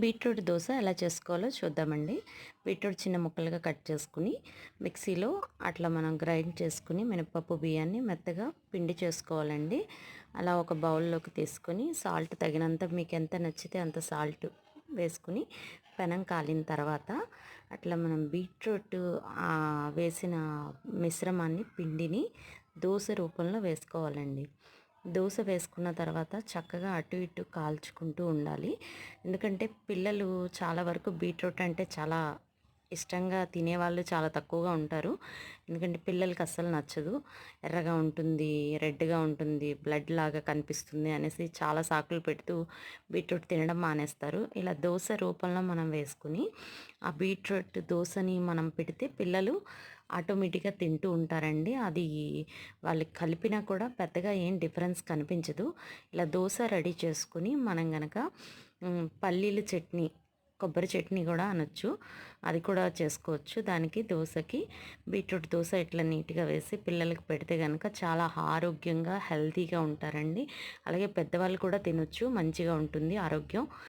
Beetroot dosa ఎలా చేసుకోవాలో చూద్దామండి. బీట్రూట్ చిన్న ముక్కలుగా కట్ చేసుకుని మిక్సీలో అట్లా మనం గ్రైండ్ చేసుకుని మినపప్పు బియ్యాన్ని మెత్తగా పిండి చేసుకోవాలండి. అలా ఒక బౌల్లోకి తీసుకొని సాల్ట్ తగినంత మీకు ఎంత నచ్చితే అంత సాల్ట్ వేసుకుని పెనం కాలిన తర్వాత అట్లా మనం బీట్రూట్ వేసిన మిశ్రమాన్ని పిండిని దోశ రూపంలో వేసుకోవాలండి. దోశ వేసుకున్న తర్వాత చక్కగా అటు ఇటు కాల్చుకుంటూ ఉండాలి. ఎందుకంటే పిల్లలు చాలా వరకు బీట్రూట్ అంటే చాలా ఇష్టంగా తినేవాళ్ళు చాలా తక్కువగా ఉంటారు. ఎందుకంటే పిల్లలకి అస్సలు నచ్చదు. ఎర్రగా ఉంటుంది, రెడ్గా ఉంటుంది, బ్లడ్ లాగా కనిపిస్తుంది అనేసి చాలా సాకులు పెడుతూ బీట్రూట్ తినడం మానేస్తారు. ఇలా దోశ రూపంలో మనం వేసుకుని ఆ బీట్రూట్ దోశని మనం పెడితే పిల్లలు ఆటోమేటిక్గా తింటూ ఉంటారండి. అది వాళ్ళకి కలిపినా కూడా పెద్దగా ఏం డిఫరెన్స్ కనిపించదు. ఇలా దోశ రెడీ చేసుకుని మనం గనక పల్లీల చట్నీ, కొబ్బరి చట్నీ కూడా అనొచ్చు, అది కూడా చేసుకోవచ్చు. దానికి దోశకి బీట్రూట్ దోశ ఇట్లా నీట్గా వేసి పిల్లలకి పెడితే కనుక చాలా ఆరోగ్యంగా హెల్తీగా ఉంటారండి. అలాగే పెద్దవాళ్ళు కూడా తినొచ్చు, మంచిగా ఉంటుంది ఆరోగ్యం.